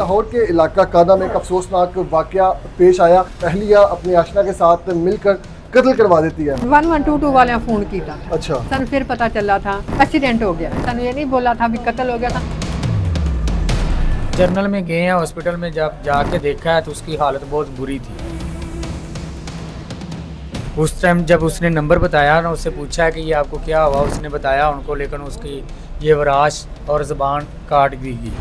लाहौर के इलाका कादा में एक अफसोसनाक वाकया पेश आया। अहलिया अपने आशना के साथ मिलकर कत्ल करवा देती है। 1122 वाले फोन किया। अच्छा, सन फिर पता चला था एक्सीडेंट हो गया। सन ये नहीं बोला था भी कत्ल हो गया था। जर्नल में गए हैं, हॉस्पिटल में जब जाके देखा है तो उसकी हालत बहुत बुरी थी। उस टाइम जब उसने नंबर बताया ना, उससे पूछा कि ये आपको क्या हुआ, उसने बताया उनको, लेकिन उसकी ये वराश और ज़बान काट दी गई।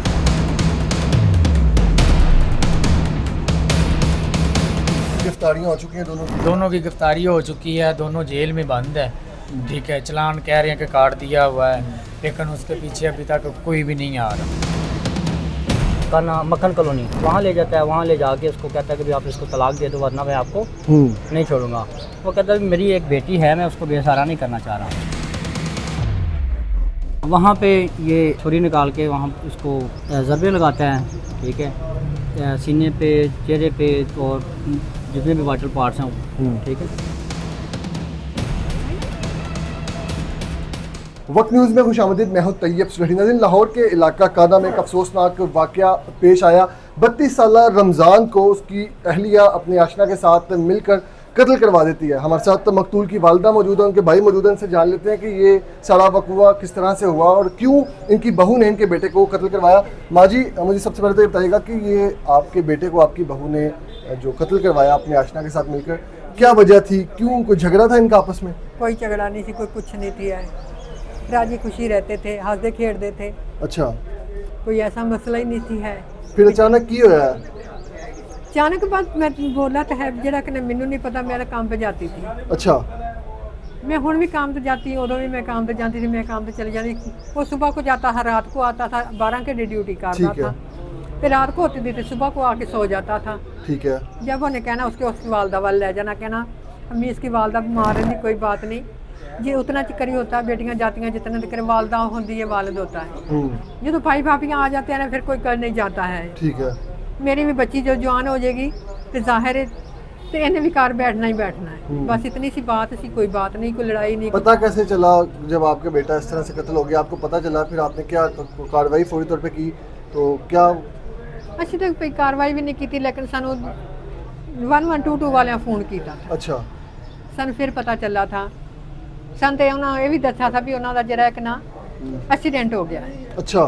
गिरफ्तारियां हो चुकी हैं दोनों की गिरफ्तारी हो चुकी है, दोनों जेल में बंद है। ठीक है, चलान कह रहे हैं कि काट दिया हुआ है, लेकिन उसके पीछे अभी तक कोई भी नहीं आ रहा। का नाम मक्खन कॉलोनी, वहाँ ले जाता है। वहाँ ले जाके उसको कहता है कि भाई आप इसको तलाक दे दो वरना मैं आपको नहीं छोड़ूंगा। वो कहता है मेरी एक बेटी है, मैं उसको बेसहारा नहीं करना चाह रहा। वहाँ पे ये छुरी निकाल के वहाँ उसको ज़रबे लगाता है। ठीक है, सीने पे, चेहरे पे और जितने भी वाइटल पार्ट्स हैं। ठीक है। वक्त न्यूज़ में खुशामदीद। मैं हूं तैयब सुलही। नाज़रीन, लाहौर के इलाका कादा में एक अफसोसनाक वाकया पेश आया। 32 साल रमज़ान को उसकी अहलिया अपने आशना के साथ मिलकर कत्ल करवा देती है। हमारे साथ तो मकतूल की वालदा मौजूद है, उनके भाई मौजूद हैं। इनसे जान लेते हैं कि ये सारा वकूआ किस तरह से हुआ और क्यों इनकी बहू ने इनके बेटे को कत्ल करवाया। माँ जी, मुझे सबसे पहले तो ये बताइएगा कि ये आपके बेटे को आपकी बहू ने जो कत्ल करवाया अपने आशना के साथ मिलकर, क्या वजह थी? क्यों कोई झगड़ा था इनका आपस में? कोई झगड़ा नहीं थी, कोई कुछ नहीं थी। राजी खुशी रहते थे, हंसते खेलते थे। अच्छा, कोई ऐसा मसला ही नहीं थी है। फिर अचानक की होया? अचानक बात मैं बोला तो है जरा कि मैनू नहीं पता, मेरा काम पे जाती थी। अच्छा, मैं हुण भी काम पे जाती, उदों भी मैं काम पे जाती थी। मैं काम पे चली जाती, वो सुबह को जाता था, रात को आता था। 12 घंटे ड्यूटी करता था। फिर रात को होती थी तो सुबह को आके सो जाता था। ठीक है। जब उन्हें कहना उसकी वालदा वाल ले जाना, कहना अम्मी इसकी वालदा बीमार है, कोई बात नहीं, जी उतना चिकरी होता है, बेटियां जाती हैं जितना चिकर वालदा होती है वालिद होता है। जो तो भाई भाभियाँ आ जाते हैं ना, फिर कोई कर नहीं जाता है। ठीक है। मेरी भी बच्ची जो जवान हो जाएगी तो जाहिर है तो इन्हें भी कार बैठना ही बैठना है। बस इतनी सी बात सी, कोई बात नहीं, कोई लड़ाई नहीं। पता कैसे चला जब आपका बेटा इस तरह से कत्ल हो गया? आपको पता चला, फिर आपने क्या कार्रवाई फौरी तौर पे की? तो क्या अच्छी तक कोई कार्रवाई भी नहीं की थी, लेकिन सानू 1122 वाले फोन किया। अच्छा, सन फिर पता चला था। सन तो उन्होंने ये भी दसा था भी उन्होंने जरा एक ना एक्सीडेंट हो गया है। अच्छा,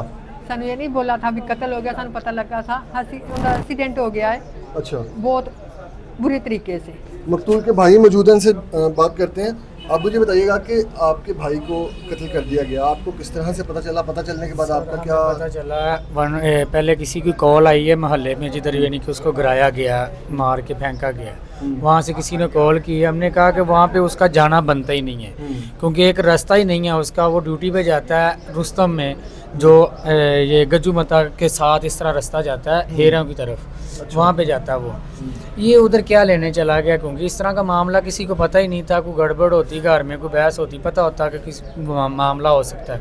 सानू ये नहीं बोला था भी कत्ल हो गया, सानू पता लगा था उनका एक्सीडेंट हो गया है। अच्छा, बहुत बुरी तरीके से। मकतूल के भाई मौजूद हैं, इनसे बात करते हैं। आप मुझे बताइएगा कि आपके भाई को कत्ल कर दिया गया, आपको किस तरह से पता चला? पता चलने के बाद आपका क्या पता चला? पहले किसी की कॉल आई है मोहल्ले में, जिधर यानी कि उसको गिराया गया, मार के फेंका गया। वहाँ से किसी ने कॉल की। हमने कहा कि वहाँ पे उसका जाना बनता ही नहीं है, क्योंकि एक रास्ता ही नहीं है उसका। वो ड्यूटी पे जाता है रुस्तम में, जो ये गज्जू मता के साथ इस तरह रास्ता जाता है हेरों की तरफ। अच्छा। वहाँ पे जाता है वो। ये उधर क्या लेने चला गया, क्योंकि इस तरह का मामला किसी को पता ही नहीं था। कोई गड़बड़ होती घर में, कोई बहस होती, पता होता कि किस मामला हो सकता है,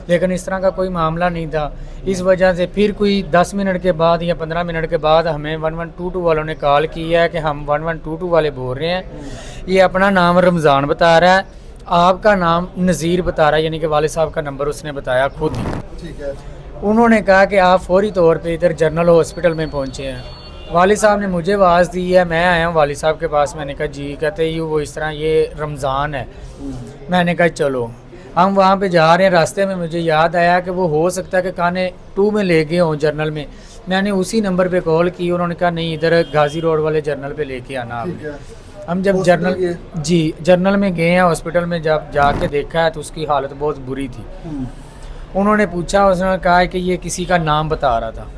लेकिन इस तरह का कोई मामला नहीं था। इस वजह से फिर कोई 10 मिनट के बाद या 15 मिनट के बाद हमें 1122 वालों ने कॉल की है कि हम 1122 वाले बोल रहे हैं, ये अपना नाम रमज़ान बता रहा है, आपका नाम नज़ीर बता रहा है, यानी कि वालिद साहब का नंबर उसने बताया खुद ही। ठीक है। उन्होंने कहा कि आप फौरी तौर पे इधर जनरल हॉस्पिटल में पहुंचे हैं। वालिद साहब ने मुझे आवाज़ दी है, मैं आया हूँ वालिद साहब के पास। मैंने कहा जी। कहते यूँ वो इस तरह ये रमज़ान है। मैंने कहा चलो हम वहाँ पे जा रहे हैं। रास्ते में मुझे याद आया कि वो हो सकता है कि काने 2 में ले गए हों जर्नल में। मैंने उसी नंबर पे कॉल की, उन्होंने कहा नहीं इधर गाजी रोड वाले जर्नल पे लेके आना आपने। हम जब जर्नल में गए हैं, हॉस्पिटल में जब जाके देखा है तो उसकी हालत बहुत बुरी थी। उन्होंने पूछा, उसने कहा कि ये किसी का नाम बता रहा था।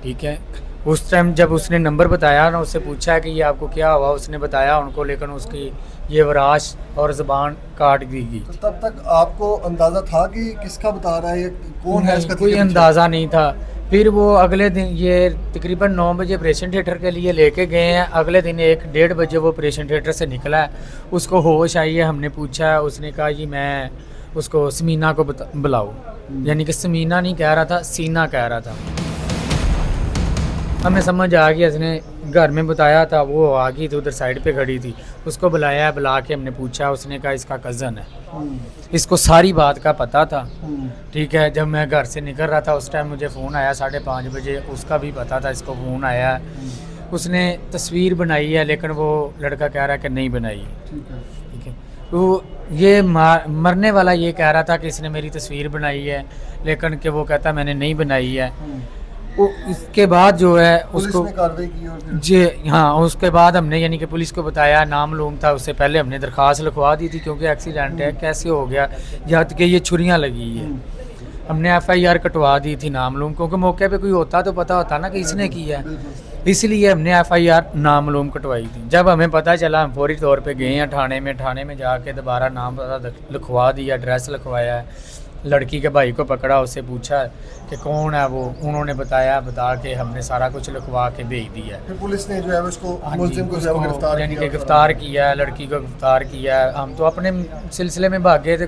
ठीक है। उस टाइम जब उसने नंबर बताया ना, उससे पूछा कि ये आपको क्या हुआ, उसने बताया उनको, लेकिन उसकी ये वराश और ज़बान काट दी गई। तो तब तक आपको अंदाज़ा था कि किसका बता रहा है, ये कौन है? इसका कोई अंदाज़ा नहीं था। फिर वो अगले दिन ये तकरीबन 9 बजे ऑपरेशन थिएटर के लिए लेके गए हैं। अगले दिन 1-1:30 बजे वो ऑपरेशन थिएटर से निकला है, उसको होश आई है। हमने पूछा, उसने कहा जी मैं उसको समीना को बुलाओ, यानी कि समीना नहीं कह रहा था, सीना कह रहा था। हमें समझ आ गया, इसने घर में बताया था, वो आ गई थी, उधर साइड पे खड़ी थी, उसको बुलाया, बुला के हमने पूछा, उसने कहा इसका कज़न है। इसको सारी बात का पता था, ठीक है। जब मैं घर से निकल रहा था उस टाइम मुझे फ़ोन आया 5:30 बजे, उसका भी पता था, इसको फ़ोन आया। उसने तस्वीर बनाई है लेकिन वो लड़का कह रहा है कि नहीं बनाई है, ठीक है। तो ये मरने वाला ये कह रहा था कि इसने मेरी तस्वीर बनाई है, लेकिन कि वो कहता मैंने नहीं बनाई है। वो इसके बाद जो है उसको कार्रवाई की और फिर जी हाँ, उसके बाद हमने यानी कि पुलिस को बताया, नामलूम था, उससे पहले हमने दरख्वास्त लिखवा दी थी क्योंकि एक्सीडेंट है, कैसे हो गया, जहाँ तक कि ये छुरियाँ लगी है। हमने FIR कटवा दी थी नामलूम, क्योंकि मौके पे कोई होता तो पता होता ना कि इसने किया है, इसलिए हमने FIR नामलूम कटवाई थी। जब हमें पता चला हम फौरी तौर पे गए हैं थाने में जाके दोबारा नाम पता लिखवा दिया, एड्रेस लिखवाया है, लड़की के भाई को पकड़ा, उससे पूछा कि कौन है वो, उन्होंने बता के हमने सारा कुछ लिखवा के भेज दिया है। फिर पुलिस ने जो है उसको हाँ जी, मुलजिम को जो है वो उसको गिरफ्तार यानी कि किया। गिरफ्तार किया है, लड़की को गिरफ्तार किया है। हम तो अपने सिलसिले में भागे थे।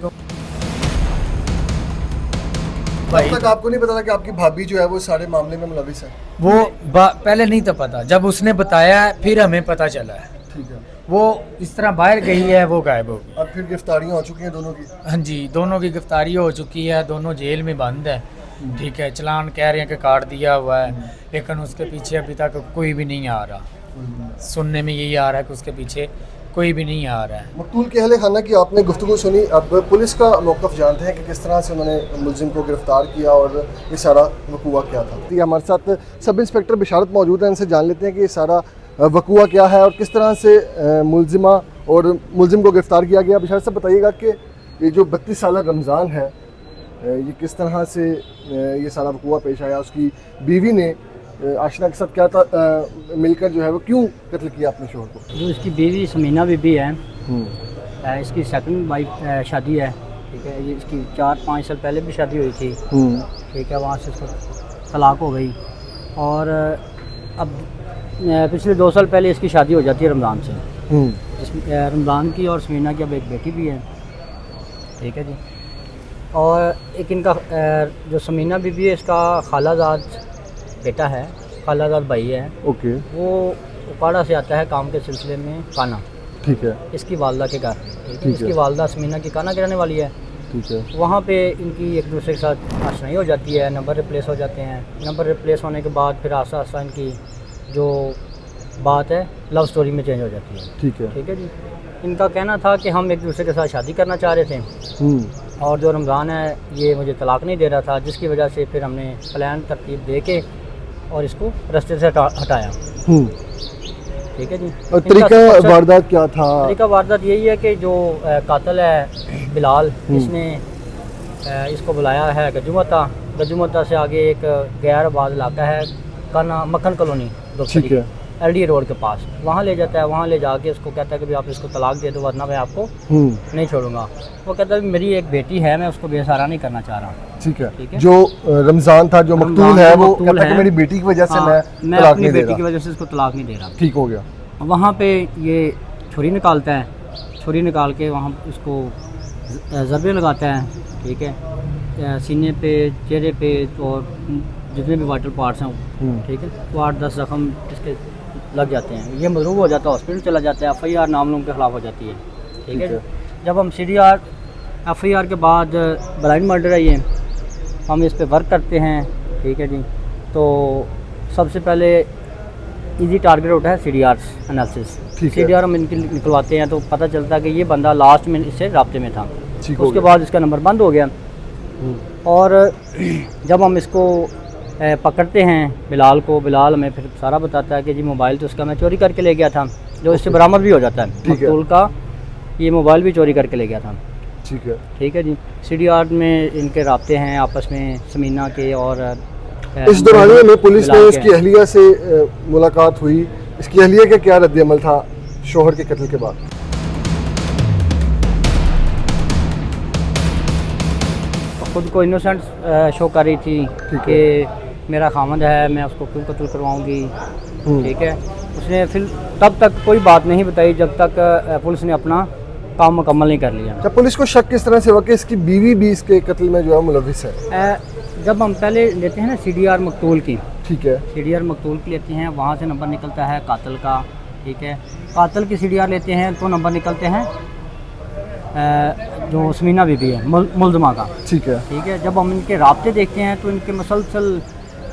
भाई तब तक आपको नहीं पता था कि आपकी भाभी जो है वो सारे मामले में मुलविस है? वो पहले नहीं था पता, जब उसने बताया फिर हमें पता चला है। ठीक है। वो इस तरह बाहर गई है, वो गायब हो गई। अब फिर गिरफ्तारियां हो चुकी हैं दोनों की? हाँ जी, दोनों की गिरफ्तारी हो चुकी है, दोनों जेल में बंद है, ठीक है। चलान कह रहे हैं कि काट दिया हुआ है, लेकिन उसके पीछे अभी तक कोई भी नहीं आ रहा। सुनने में यही आ रहा है कि उसके पीछे कोई भी नहीं आ रहा है। मकतूल के अहले खाना की आपने गुफ्तगू सुनी, अब पुलिस का मौक़िफ़ जानते हैं कि किस तरह से उन्होंने मुलजिम को गिरफ्तार किया और ये सारा वकूआ क्या था। ये हमारे साथ सब इंस्पेक्टर बिशारत मौजूद हैं, इनसे जान लेते हैं कि ये सारा वकूआ क्या है और किस तरह से मुलजिमा और मुलजिम को गिरफ्तार किया गया। बिशारत साहब बताइएगा कि ये जो 32 साल रमज़ान है, ये किस तरह से ये सारा वकूआ पेश आया, उसकी बीवी ने आशना के साथ क्या था मिलकर जो है वो क्यों कत्ल किया अपने शोहर को? जो इसकी बीवी समीना बीबी है, इसकी सेकंड वाइफ शादी है, ठीक है। ये इसकी 4-5 साल पहले भी शादी हुई थी, ठीक है। वहाँ से इसको तलाक हो गई और अब पिछले 2 साल पहले इसकी शादी हो जाती है रमज़ान से। रमज़ान की और समीना की अब एक बेटी भी है, ठीक है जी। और एक इनका जो समीना बीबी है, इसका खालाजाद बेटा है, खालाजाद भाई है। ओके। वो उपाड़ा से आता है काम के सिलसिले में काना, ठीक है। इसकी वालदा के घर, ठीक है। है। इसकी वालदा समीना की काना की रहने वाली है, ठीक है। वहाँ पे इनकी एक दूसरे के साथ आशनाई हो जाती है, नंबर रिप्लेस हो जाते हैं। नंबर रिप्लेस होने के बाद फिर आस्ता आस्ता इनकी जो बात है लव स्टोरी में चेंज हो जाती है, ठीक है। ठीक है जी। इनका कहना था कि हम एक दूसरे के साथ शादी करना चाह रहे थे और जो रमज़ान है ये मुझे तलाक नहीं दे रहा था, जिसकी वजह से फिर हमने प्लान तरतीब दे के और इसको रास्ते से हटाया, ठीक है जी। और तरीका वारदात क्या था? तरीका वारदात यही है कि जो कातिल है बिलाल, इसने इसको बुलाया है गजुमता से आगे एक गैर आबाद इलाका है, काना मक्खन कॉलोनी, ठीक है। LD रोड के पास, वहाँ ले जाता है। वहाँ ले जाके उसको कहता है कि भाई आप इसको तलाक दे दो वरना मैं आपको नहीं छोड़ूंगा। वो कहता है मेरी एक बेटी है, मैं उसको बेसहारा नहीं करना चाह रहा। ठीक है। ठीक है। जो रमज़ान था, जो मकतूल है, वो कहता है कि मेरी बेटी की वजह से मैं तलाक अपनी नहीं दे बेटी की रहा। वजह से इसको तलाक नहीं दे रहा। ठीक हो गया। वहाँ पे ये छुरी निकालता है, छुरी निकाल के वहाँ इसको ज़रबे लगाता है, ठीक है। सीने पे, चेहरे पे और जितने भी वाइटल पार्ट्स हैं, ठीक है, वो 8-10 ज़ख्म इसके लग जाते हैं। ये मजरूब हो जाता है, हॉस्पिटल चला जाता है, FIR नामलूम के ख़िलाफ़ हो जाती है, ठीक है। जब हम CDR FIR के बाद ब्लाइंड मर्डर है, ये हम इस पे वर्क करते हैं, ठीक है जी। तो सबसे पहले इजी टारगेट होता है CDR एनालिसिस। CDR हम इनकी निकलवाते हैं तो पता चलता है कि ये बंदा लास्ट में इससे राब्ते में था, तो उसके बाद इसका नंबर बंद हो गया। और जब हम इसको पकड़ते हैं बिलाल को, बिलाल हमें फिर सारा बताता है कि जी मोबाइल तो उसका मैं चोरी करके ले गया था, जो इससे बरामद भी हो जाता है। मकतूल का ये मोबाइल भी चोरी करके ले गया था, ठीक है। ठीक है जी। CDR में इनके राब्ते हैं आपस में समीना के और इस दौरान में पुलिस ने इसकी अहलिया से मुलाकात हुई। इसकी अहलिया का क्या रद्द-ए-अमल था शोहर के कत्ल के बाद? खुद को इनोसेंट शो कर रही थी कि मेरा खामद है, मैं उसको क्यों कत्ल करवाऊंगी, ठीक है। उसने फिर तब तक कोई बात नहीं बताई जब तक पुलिस ने अपना काम मुकम्मल नहीं कर लिया। जब पुलिस को शक किस तरह से हुआ कि इसकी बीवी भी इसके कत्ल में जो है मुलविस है? जब हम पहले लेते हैं ना CDR मकतूल की, ठीक है। CDR मकतूल की लेते हैं, वहाँ से नंबर निकलता है कातिल का, ठीक है। कातिल की CDR लेते हैं तो नंबर निकलते हैं जो समीना बीबी है मुलजमा का, ठीक है। ठीक है। जब हम इनके राब्ते देखते हैं तो इनके मुसलसल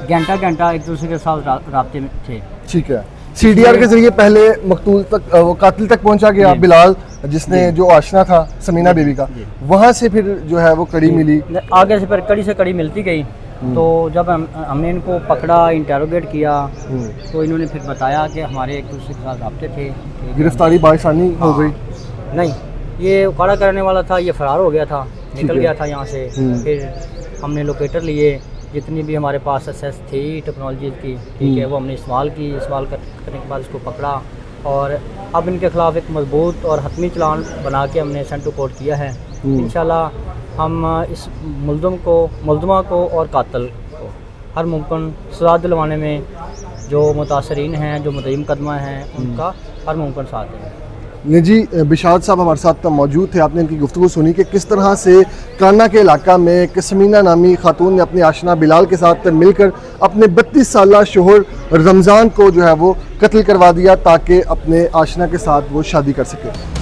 घंटा एक दूसरे के साथ राब्ते में थे। ठीक है। CDR के जरिए पहले मकतूल तक वो कातिल तक पहुंचा गया, जी। बिलाल जिसने जो आशना था समीना बीबी का, जी। वहाँ से फिर जो है वो कड़ी मिली। आगे से फिर कड़ी से कड़ी मिलती गई। तो जब हमने इनको पकड़ा, इंटेरोगेट किया, तो इन्होंने फिर बताया कि हमारे एक दूसरे के साथ राब्ते थे। गिरफ्तारी बासानी हो हाँ। गई। नहीं, ये उकाड़ा करने वाला था, ये फरार हो गया था, निकल है। गया था यहाँ से। फिर हमने लोकेटर लिए, जितनी भी हमारे पास एक्सेस थी टेक्नोलॉजी की, ठीक है, वो हमने इस्तेमाल की। इस्तेमाल करने के बाद इसको पकड़ा और अब इनके ख़िलाफ़ एक मजबूत और हतमी चालान बना के हमने सेंड टू कोर्ट किया है। इंशाल्लाह हम इस मुलज़मा को और कातिल को हर मुमकिन सज़ा दिलवाने में जो मुतासरीन हैं, जो मुद्दई मुकदमा हैं, उनका हर मुमकिन साथ देंगे। जी, बिशारत साहब हमारे साथ मौजूद थे। आपने इनकी गुफ्तगू सुनी कि किस तरह से काना के इलाका में एक समीना नामी खातून ने अपने आशना बिलाल के साथ मिलकर अपने 32 साला शोहर रमज़ान को जो है वो कत्ल करवा दिया ताकि अपने आशना के साथ वो शादी कर सके।